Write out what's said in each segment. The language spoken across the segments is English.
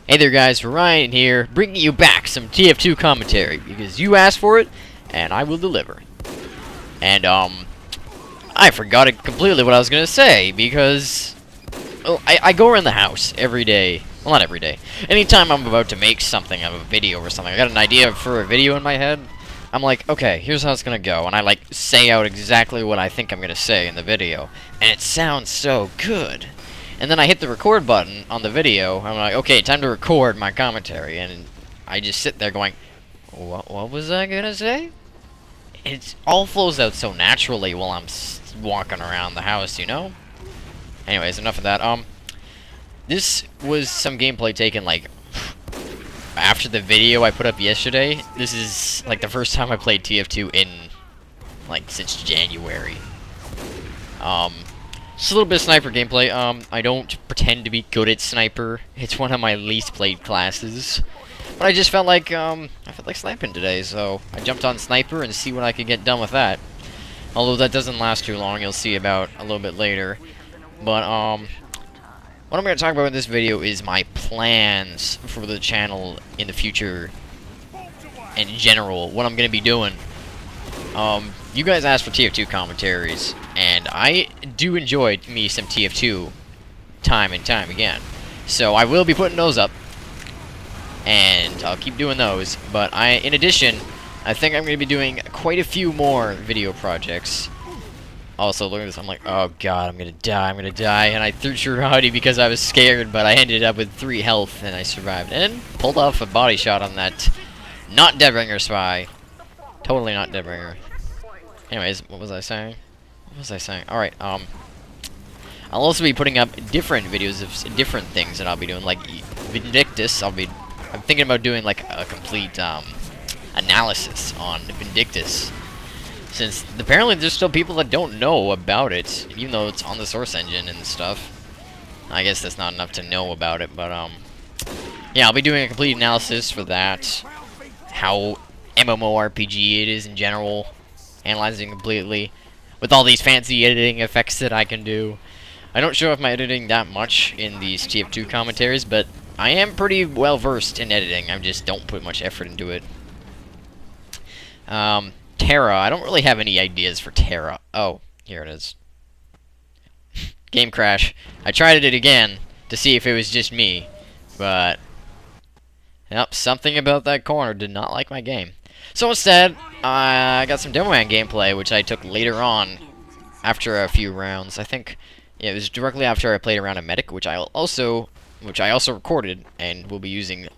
Hey there guys, Ryan here, bringing you back some TF2 commentary, because you asked for it, and I will deliver. And, I forgot it completely what I was gonna say, because I go around the house every day. Well, not every day. Anytime I'm about to make something of a video or something, I got an idea for a video in my head, I'm like, okay, here's how it's gonna go, and I, like, say out exactly what I think I'm gonna say in the video, and it sounds so good. And then I hit the record button on the video. I'm like, okay, time to record my commentary. And I just sit there going, what was I gonna say? It all flows out so naturally while I'm walking around the house, you know? Anyways, enough of that. This was some gameplay taken, like, after the video I put up yesterday. This is, like, the first time I played TF2 in, like, since January. Just a little bit of sniper gameplay. I don't pretend to be good at sniper. It's one of my least played classes. But I just felt like, I felt like sniping today, so I jumped on sniper and see what I could get done with that. Although that doesn't last too long, you'll see about a little bit later. But, what I'm going to talk about in this video is my plans for the channel in the future. In general, what I'm going to be doing. You guys asked for TF2 commentaries, and I do enjoy me some TF2 time and time again. So I will be putting those up, and I'll keep doing those. But in addition, I think I'm going to be doing quite a few more video projects. Also, look at this, I'm like, oh god, I'm going to die, and I threw Shirahadi because I was scared, but I ended up with 3 health, and I survived, and pulled off a body shot on that not Deadbringer spy. Totally not Deadbringer. Anyways, what was I saying? Alright, I'll also be putting up different videos of different things that I'll be doing, like Vindictus. I'm thinking about doing, like, a complete, analysis on Vindictus. Since, apparently, there's still people that don't know about it, even though it's on the source engine and stuff. I guess that's not enough to know about it, but, yeah, I'll be doing a complete analysis for that. How MMORPG it is in general, analyzing completely, with all these fancy editing effects that I can do. I don't show off my editing that much in these TF2 commentaries, but I am pretty well versed in editing. I just don't put much effort into it. Terra, I don't really have any ideas for Terra. Oh, here it is. Game crash. I tried it again to see if it was just me, but yep, something about that corner did not like my game. So instead, I got some Demo Man gameplay, which I took later on, after a few rounds. I think, yeah, it was directly after I played around a medic, which I also recorded and will be using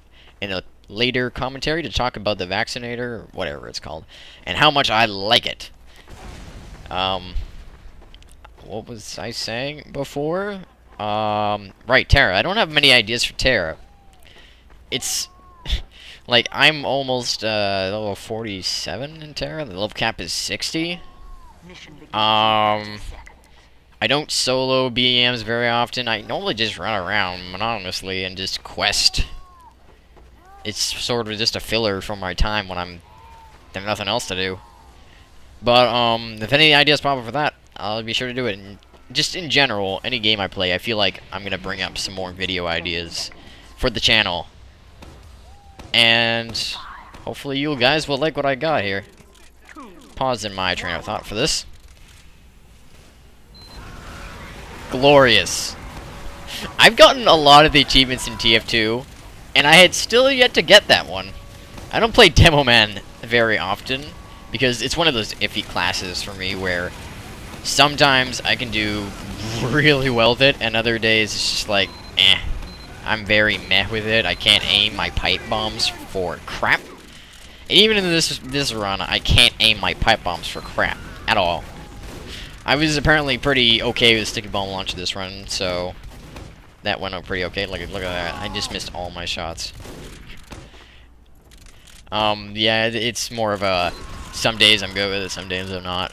in a later commentary to talk about the vaccinator, or whatever it's called, and how much I like it. What was I saying before? Right, Terra. I don't have many ideas for Terra. It's like, I'm almost, level 47 in Terra. The level cap is 60. I don't solo BEMs very often. I normally just run around monotonously and just quest. It's sort of just a filler for my time when I have nothing else to do. But, if any ideas pop up for that, I'll be sure to do it. And just in general, any game I play, I feel like I'm going to bring up some more video ideas for the channel. And hopefully you guys will like what I got here. Pausing my train of thought for this. Glorious. I've gotten a lot of the achievements in TF2, and I had still yet to get that one. I don't play Demo Man very often, because it's one of those iffy classes for me where sometimes I can do really well with it, and other days it's just like, eh. I'm very meh with it. I can't aim my pipe bombs for crap. And even in this run, I can't aim my pipe bombs for crap at all. I was apparently pretty okay with sticky bomb launch this run, so that went out pretty okay. Look at that. I just missed all my shots. Yeah, it's more of a some days I'm good with it, some days I'm not.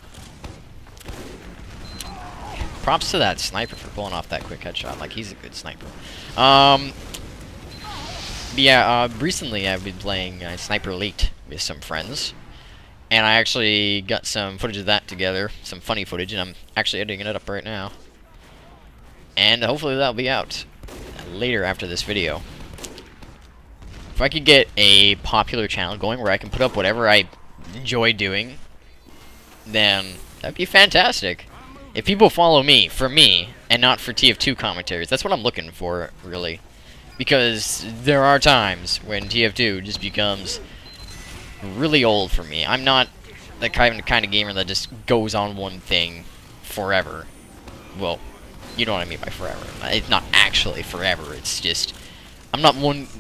Props to that sniper for pulling off that quick headshot. Like, he's a good sniper. Yeah, recently I've been playing Sniper Elite with some friends. And I actually got some footage of that together. Some funny footage, and I'm actually editing it up right now. And hopefully that'll be out later after this video. If I could get a popular channel going where I can put up whatever I enjoy doing, then that'd be fantastic. If people follow me for me and not for TF2 commentaries, that's what I'm looking for, really. Because there are times when TF2 just becomes really old for me. I'm not the kind of gamer that just goes on one thing forever. Well, you know what I mean by forever. It's not actually forever. It's just I'm not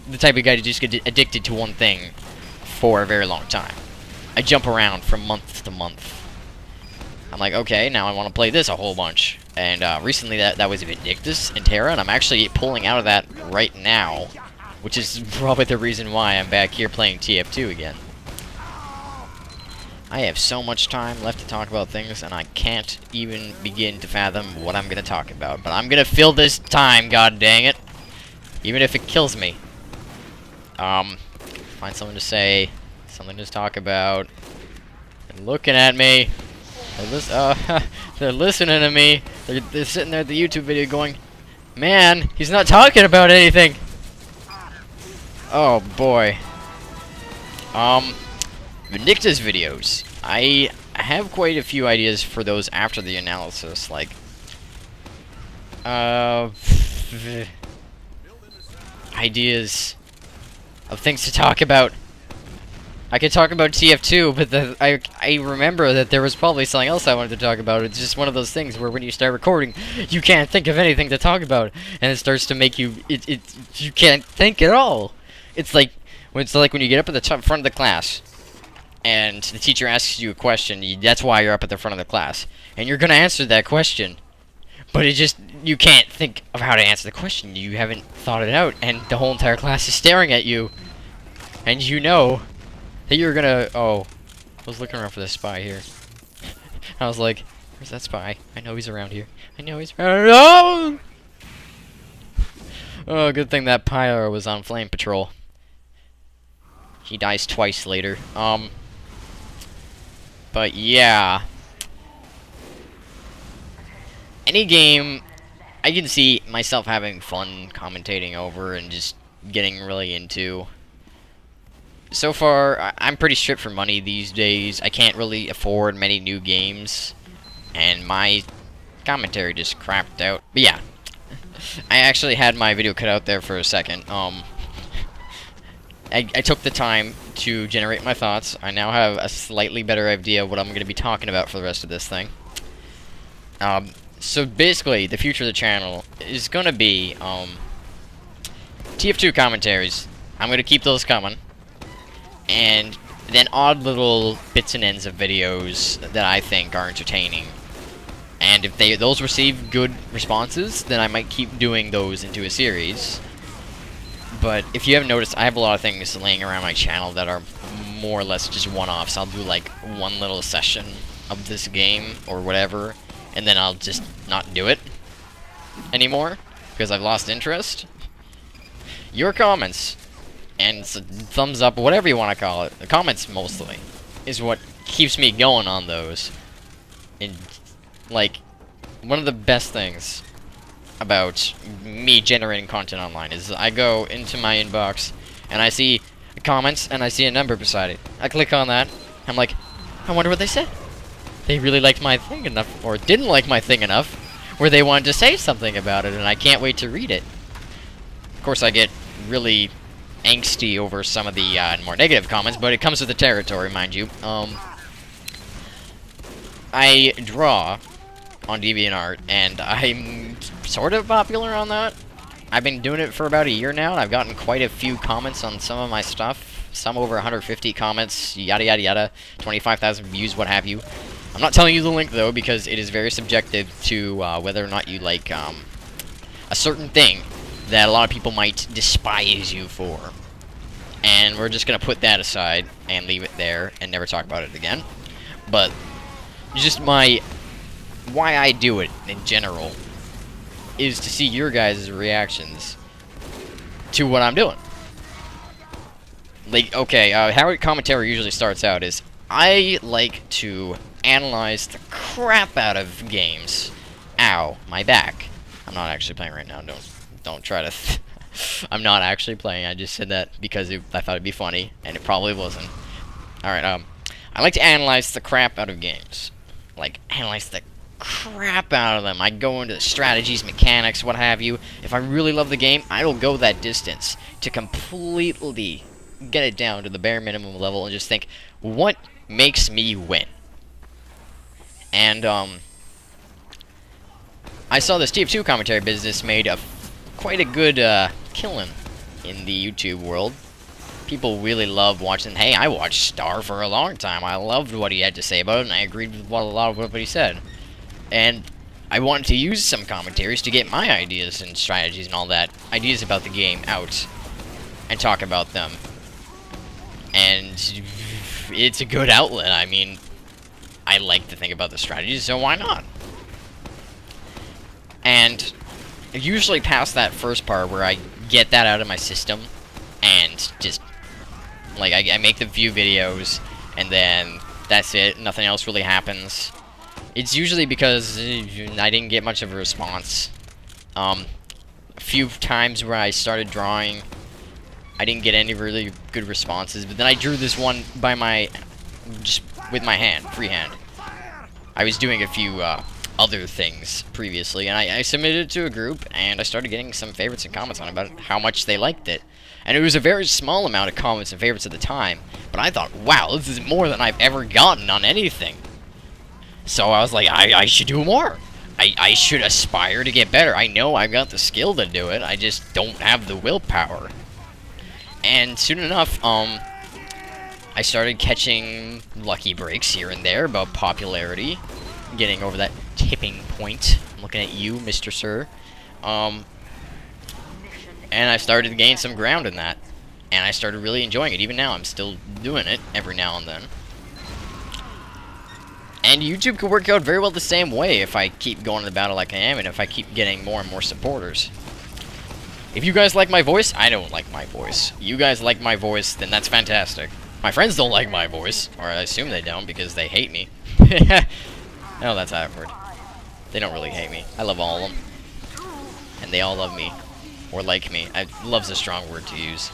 the type of guy to just get addicted to one thing for a very long time. I jump around from month to month. I'm like, okay, now I want to play this a whole bunch. And recently that was Vindictus and Terra, and I'm actually pulling out of that right now, which is probably the reason why I'm back here playing TF2 again. I have so much time left to talk about things, and I can't even begin to fathom what I'm going to talk about. But I'm going to fill this time, god dang it. Even if it kills me. Find something to say, something to talk about. They're looking at me. They're listening to me. They're sitting there at the YouTube video going, man, he's not talking about anything. Oh boy. Vindictus videos. I have quite a few ideas for those after the analysis, like ideas of things to talk about. I could talk about TF2, but I remember that there was probably something else I wanted to talk about. It's just one of those things where when you start recording, you can't think of anything to talk about, and it starts to make you you can't think at all. It's like when you get up at the front of the class, and the teacher asks you a question. That's why you're up at the front of the class, and you're gonna answer that question, but you can't think of how to answer the question. You haven't thought it out, and the whole entire class is staring at you, and you know that you're gonna... Oh, I was looking around for this spy here. I was like, where's that spy? I know he's around here. I know he's around... Oh! Oh, good thing that pyro was on flame patrol. He dies twice later. But yeah. Any game I can see myself having fun commentating over and just getting really into. So far, I'm pretty stripped for money these days. I can't really afford many new games, and my commentary just crapped out. But yeah, I actually had my video cut out there for a second. I took the time to generate my thoughts. I now have a slightly better idea of what I'm going to be talking about for the rest of this thing. So basically, the future of the channel is going to be TF2 commentaries. I'm going to keep those coming. And then odd little bits and ends of videos that I think are entertaining. And if those receive good responses, then I might keep doing those into a series. But if you haven't noticed, I have a lot of things laying around my channel that are more or less just one-offs. I'll do like one little session of this game or whatever, and then I'll just not do it anymore because I've lost interest. Your comments and thumbs up, whatever you want to call it, the comments mostly, is what keeps me going on those. And like, one of the best things about me generating content online is I go into my inbox and I see comments and I see a number beside it. I click on that. I'm like, I wonder what they said. They really liked my thing enough, or didn't like my thing enough, where they wanted to say something about it, and I can't wait to read it. Of course, I get really angsty over some of the more negative comments, but it comes with the territory, mind you. I draw on DeviantArt, and I'm sort of popular on that. I've been doing it for about a year now, and I've gotten quite a few comments on some of my stuff. Some over 150 comments, yada yada yada, 25,000 views, what have you. I'm not telling you the link, though, because it is very subjective to whether or not you like a certain thing that a lot of people might despise you for. And we're just going to put that aside and leave it there and never talk about it again. But just why I do it in general is to see your guys' reactions to what I'm doing. Like, okay, how commentary usually starts out is I like to analyze the crap out of games. Ow, my back. I'm not actually playing right now. Don't try to I'm not actually playing. I just said that because I thought it'd be funny, and it probably wasn't. Alright, I like to analyze the crap out of games. Like, analyze the crap out of them. I go into strategies, mechanics, what have you. If I really love the game, I will go that distance to completely get it down to the bare minimum level and just think, what makes me win? And, I saw this TF2 commentary business made quite a good killing in the YouTube world. People really love watching. Hey, I watched Star for a long time. I loved what he had to say about it, and I agreed with a lot of what he said. And I wanted to use some commentaries to get my ideas and strategies and all that, ideas about the game out, and talk about them. And it's a good outlet. I mean, I like to think about the strategies, so why not? And usually past that first part where I get that out of my system and just, like, I make the few videos and then that's it, nothing else really happens. It's usually because I didn't get much of a response. A few times where I started drawing, I didn't get any really good responses, but then I drew this one by just with my hand, freehand. I was doing a few, other things previously, and I submitted it to a group, and I started getting some favorites and comments on about how much they liked it. And it was a very small amount of comments and favorites at the time, but I thought, wow, this is more than I've ever gotten on anything. So I was like, I should do more. I should aspire to get better. I know I've got the skill to do it, I just don't have the willpower. And soon enough, I started catching lucky breaks here and there about popularity, getting over that tipping point. I'm looking at you, Mr. Sir. And I started to gain some ground in that. And I started really enjoying it. Even now, I'm still doing it every now and then. And YouTube could work out very well the same way if I keep going to the battle like I am, and if I keep getting more and more supporters. If you guys like my voice, I don't like my voice. You guys like my voice, then that's fantastic. My friends don't like my voice, or I assume they don't because they hate me. No, that's awkward. They don't really hate me. I love all of them. And they all love me. Or like me. Love's a strong word to use.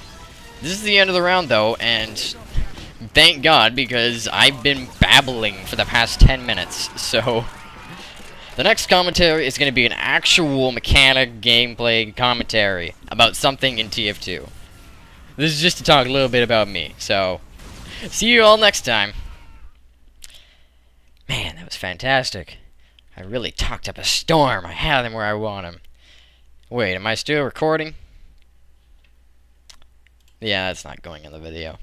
This is the end of the round, though, and thank God, because I've been babbling for the past 10 minutes, so the next commentary is going to be an actual mechanic gameplay commentary about something in TF2. This is just to talk a little bit about me, so see you all next time. Man, that was fantastic. I really talked up a storm. I had him where I want him. Wait, am I still recording? Yeah, that's not going in the video.